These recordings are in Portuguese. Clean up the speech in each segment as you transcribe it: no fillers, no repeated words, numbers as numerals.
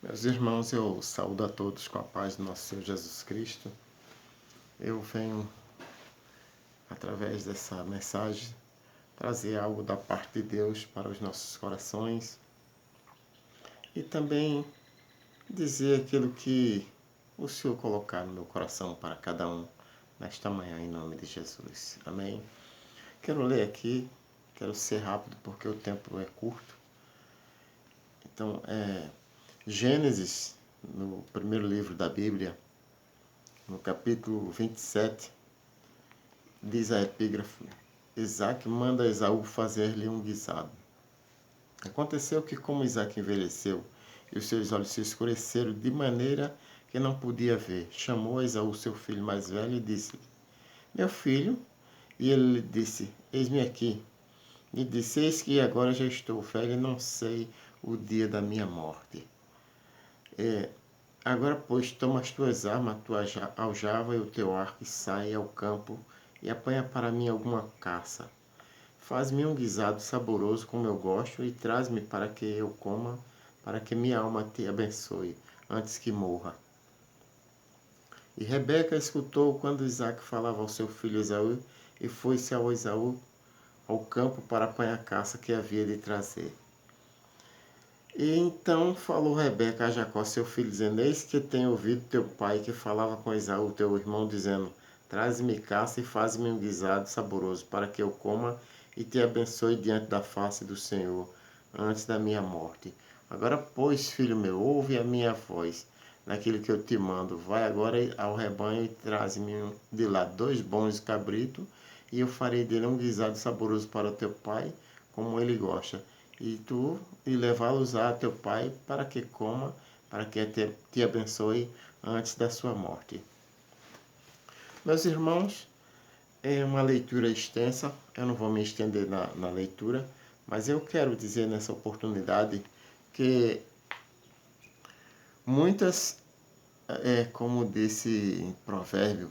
Meus irmãos, eu saúdo a todos com a paz do nosso Senhor Jesus Cristo. Eu venho, através dessa mensagem, trazer algo da parte de Deus para os nossos corações e também dizer aquilo que o Senhor colocar no meu coração para cada um nesta manhã, em nome de Jesus. Amém? Quero ler aqui, quero ser rápido porque o tempo é curto. Então, Gênesis, no primeiro livro da Bíblia, no capítulo 27, diz a epígrafe: Isaac manda Esaú fazer-lhe um guisado. Aconteceu que, como Isaac envelheceu e os seus olhos se escureceram de maneira que não podia ver, chamou Esaú seu filho mais velho e disse-lhe: Meu filho. E ele lhe disse: Eis-me aqui. E disse: Eis que agora já estou velho e não sei o dia da minha morte. Agora, pois, toma as tuas armas, a tua aljava e o teu arco, e sai ao campo e apanha para mim alguma caça. Faz-me um guisado saboroso como eu gosto e traz-me para que eu coma, para que minha alma te abençoe, antes que morra. E Rebeca escutou quando Isaque falava ao seu filho Esaú, e foi-se ao Esaú ao campo para apanhar a caça que havia de trazer. E então falou Rebeca a Jacó, seu filho, dizendo: Eis que tenho ouvido teu pai que falava com Esaú, teu irmão, dizendo: Traze-me caça e faz-me um guisado saboroso, para que eu coma e te abençoe diante da face do Senhor, antes da minha morte. Agora, pois, filho meu, ouve a minha voz naquilo que eu te mando. Vai agora ao rebanho e traze-me de lá 2 bons cabritos, e eu farei dele um guisado saboroso para o teu pai, como ele gosta. E levá-los a teu pai para que coma, para que te abençoe antes da sua morte. Meus irmãos, é uma leitura extensa, eu não vou me estender na leitura, mas eu quero dizer nessa oportunidade que muitas, como disse em Provérbio,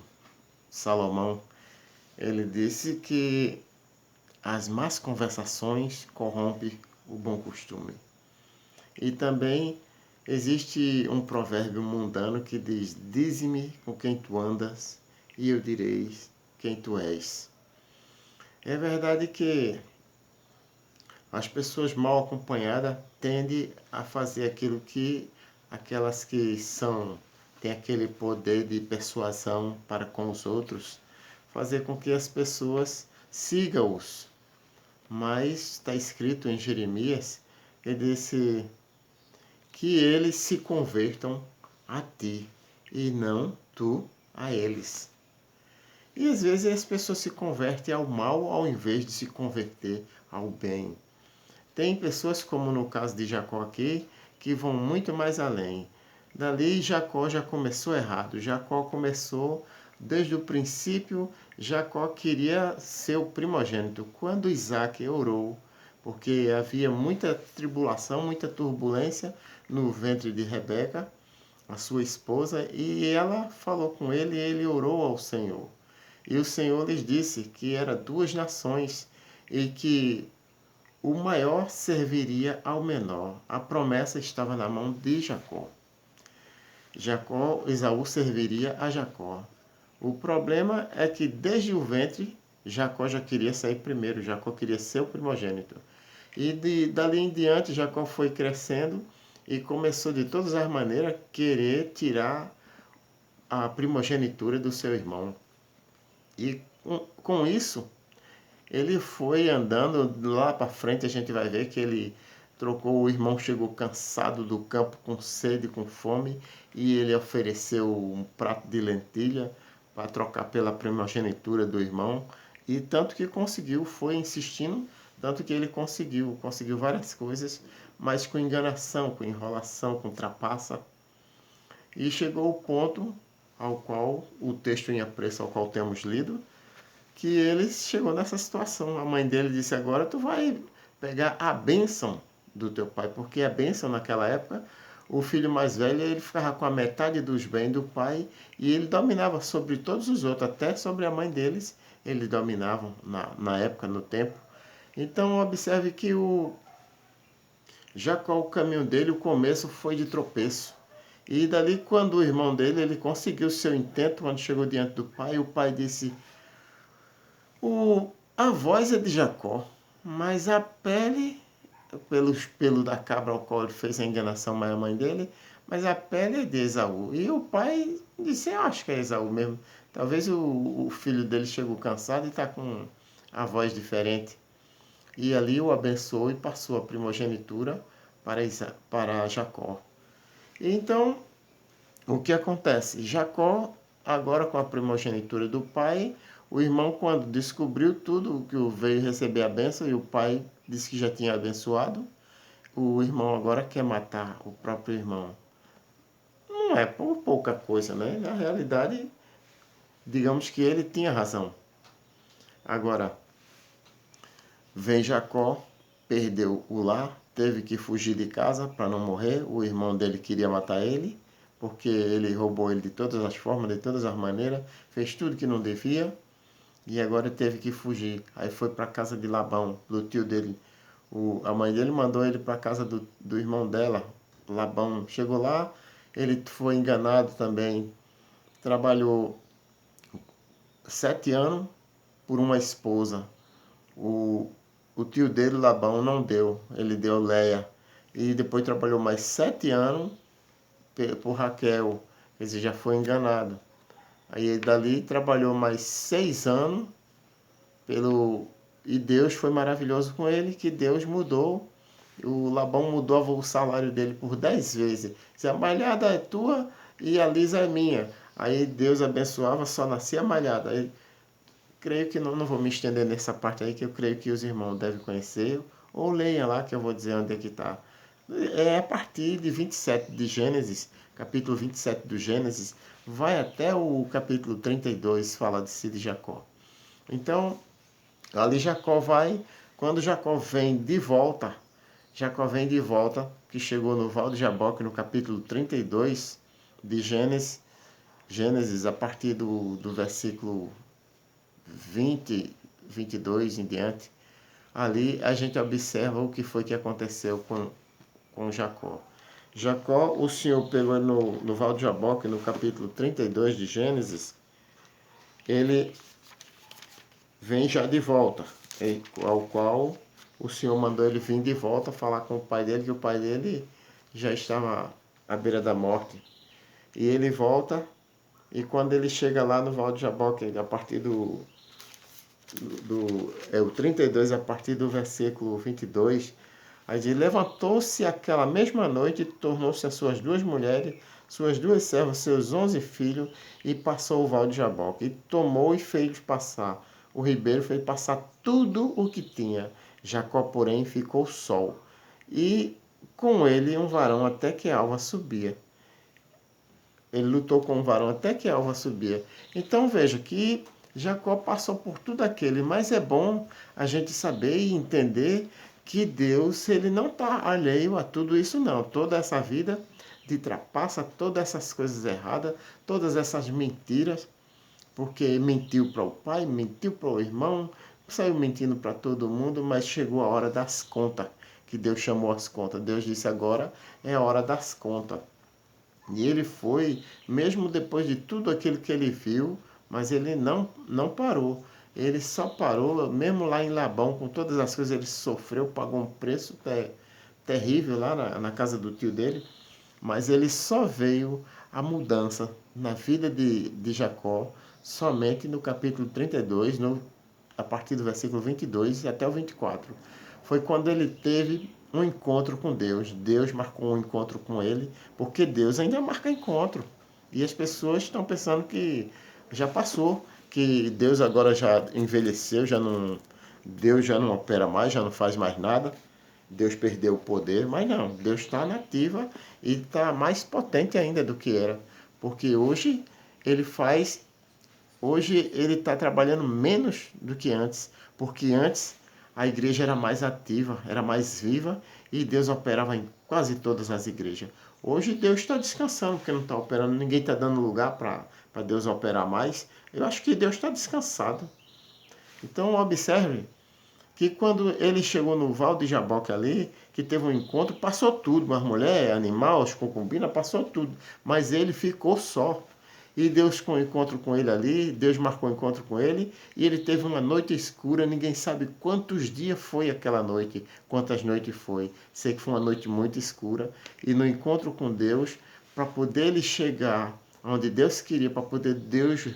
Salomão, ele disse que as más conversações corrompem o bom costume. E também existe um provérbio mundano que diz: Dize-me com quem tu andas, e eu direi quem tu és. É verdade que as pessoas mal acompanhadas tendem a fazer aquilo que aquelas que têm aquele poder de persuasão para com os outros, fazer com que as pessoas sigam-os. Mas está escrito em Jeremias, ele disse que eles se convertam a ti e não tu a eles. E às vezes as pessoas se convertem ao mal ao invés de se converter ao bem. Tem pessoas, como no caso de Jacó aqui, que vão muito mais além. Dali Jacó já começou errado. Jacó começou desde o princípio. Jacó queria ser o primogênito. Quando Isaac orou, porque havia muita tribulação, muita turbulência no ventre de Rebeca, a sua esposa, e ela falou com ele e ele orou ao Senhor. E o Senhor lhes disse que eram 2 nações e que o maior serviria ao menor. A promessa estava na mão de Jacó. Esaú serviria a Jacó. O problema é que desde o ventre, Jacó já queria sair primeiro, Jacó queria ser o primogênito. E dali em diante, Jacó foi crescendo e começou de todas as maneiras querer tirar a primogenitura do seu irmão. E com isso, ele foi andando lá para frente, a gente vai ver que ele trocou, o irmão chegou cansado do campo, com sede, com fome, e ele ofereceu um prato de lentilha para trocar pela primogenitura do irmão, e tanto que conseguiu, foi insistindo, tanto que ele conseguiu várias coisas, mas com enganação, com enrolação, com trapaça, e chegou o ponto ao qual o texto em apreço ao qual temos lido, que ele chegou nessa situação. A mãe dele disse: agora tu vai pegar a bênção do teu pai, porque a bênção naquela época, o filho mais velho, ele ficava com a metade dos bens do pai e ele dominava sobre todos os outros, até sobre a mãe deles, eles dominavam na época, no tempo. Então observe que Jacó, o caminho dele, o começo foi de tropeço. E dali, quando o irmão dele, ele conseguiu seu intento, quando chegou diante do pai, o pai disse, a voz é de Jacó, mas a pele, pelos pelos da cabra ao qual ele fez a enganação à mãe dele, mas a pele é de Esaú. E o pai disse, eu acho que é Esaú mesmo. Talvez o filho dele chegou cansado e está com a voz diferente. E ali o abençoou e passou a primogenitura para Jacó. Então, o que acontece? Jacó, agora com a primogenitura do pai, o irmão, quando descobriu tudo, que veio receber a bênção e o pai disse que já tinha abençoado, o irmão agora quer matar o próprio irmão. Não é por pouca coisa, né? Na realidade, digamos que ele tinha razão. Agora, vem Jacó, perdeu o lar, teve que fugir de casa para não morrer. O irmão dele queria matar ele, porque ele roubou ele de todas as formas, de todas as maneiras, fez tudo que não devia e agora teve que fugir. Aí foi para a casa de Labão, do tio dele. A mãe dele mandou ele para a casa do irmão dela, Labão. Chegou lá, ele foi enganado também, trabalhou 7 anos por uma esposa. O, o tio dele, Labão, não deu. Ele deu Leia. E depois trabalhou mais 7 anos por Raquel. Quer dizer, já foi enganado. Aí dali trabalhou mais 6 anos pelo. E Deus foi maravilhoso com ele, que Deus mudou. O Labão mudou o salário dele por 10 vezes. Se a malhada é tua e a lisa é minha. Aí Deus abençoava, só nascia a malhada. Aí creio que não vou me estender nessa parte aí, que eu creio que os irmãos devem conhecer, ou leia lá que eu vou dizer onde é que está. É a partir de 27 de Gênesis, capítulo 27 do Gênesis, vai até o capítulo 32, fala de Jacó. Então, ali Jacó vai, quando Jacó vem de volta, que chegou no Val de Jaboque, no capítulo 32 de Gênesis, a partir do versículo 20, 22 em diante, ali a gente observa o que foi que aconteceu com Jacó. Jacó, o Senhor pegou no Val de Jaboque, no capítulo 32 de Gênesis, ele vem já de volta, ao qual o Senhor mandou ele vir de volta falar com o pai dele, que o pai dele já estava à beira da morte. E ele volta, e quando ele chega lá no Val de Jaboque, a partir o 32, a partir do versículo 22, aí diz, levantou-se aquela mesma noite e tornou-se as suas 2 mulheres, suas 2 servas, seus 11 filhos, e passou o val de Jaboque. E tomou e fez passar. O ribeiro fez passar tudo o que tinha. Jacó, porém, ficou só. E com ele um varão até que a alva subia. Ele lutou com o varão até que a alva subia. Então veja que Jacó passou por tudo aquilo, mas é bom a gente saber e entender que Deus, ele não está alheio a tudo isso não. Toda essa vida de trapaça, todas essas coisas erradas, todas essas mentiras, porque mentiu para o pai, mentiu para o irmão, saiu mentindo para todo mundo, mas chegou a hora das contas, que Deus chamou as contas. Deus disse agora é a hora das contas. E ele foi, mesmo depois de tudo aquilo que ele viu, mas ele não parou. Ele só parou, mesmo lá em Labão, com todas as coisas ele sofreu, pagou um preço terrível lá na casa do tio dele, mas ele só veio a mudança na vida de Jacó somente no capítulo 32, a partir do versículo 22 até o 24. Foi quando ele teve um encontro com Deus. Deus marcou um encontro com ele, porque Deus ainda marca encontro. E as pessoas estão pensando que já passou, que Deus agora já envelheceu, Deus já não opera mais, já não faz mais nada. Deus perdeu o poder, mas não, Deus está nativa e está mais potente ainda do que era. Porque ele faz, hoje ele está trabalhando menos do que antes, porque antes a igreja era mais ativa, era mais viva e Deus operava em quase todas as igrejas. Hoje Deus está descansando, porque não está operando, ninguém está dando lugar para Deus operar mais. Eu acho que Deus está descansado. Então observe, que quando ele chegou no Val de Jaboque ali, que teve um encontro, passou tudo, as mulheres, animal, as concubinas, passou tudo. Mas ele ficou só. E Deus com encontro com ele ali, Deus marcou um encontro com ele, e ele teve uma noite escura, ninguém sabe quantos dias foi aquela noite, quantas noites foi. Sei que foi uma noite muito escura, e no encontro com Deus, para poder ele chegar onde Deus queria, para poder Deus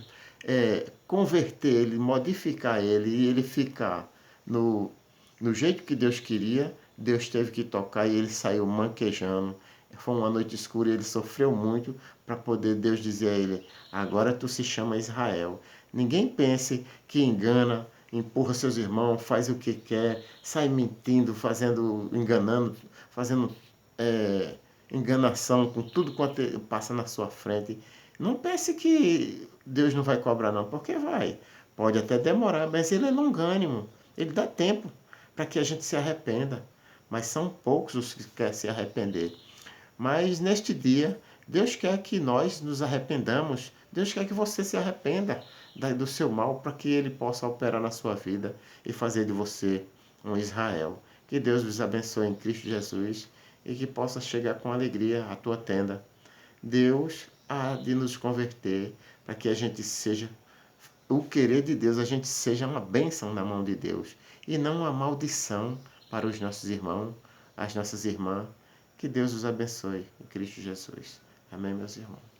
converter ele, modificar ele, e ele ficar no, no jeito que Deus queria, Deus teve que tocar e ele saiu manquejando. Foi uma noite escura e ele sofreu muito para poder Deus dizer a ele: agora tu se chama Israel. Ninguém pense que engana, empurra seus irmãos, faz o que quer, sai mentindo, enganando, fazendo enganação com tudo quanto passa na sua frente. Não pense que Deus não vai cobrar não, porque vai. Pode até demorar, mas ele é longânimo. Ele dá tempo para que a gente se arrependa. Mas são poucos os que querem se arrepender. Mas neste dia, Deus quer que nós nos arrependamos. Deus quer que você se arrependa do seu mal para que Ele possa operar na sua vida e fazer de você um Israel. Que Deus vos abençoe em Cristo Jesus e que possa chegar com alegria à tua tenda. Deus há de nos converter para que a gente seja o querer de Deus, a gente seja uma bênção na mão de Deus e não uma maldição para os nossos irmãos, as nossas irmãs. Que Deus os abençoe em Cristo Jesus. Amém, meus irmãos.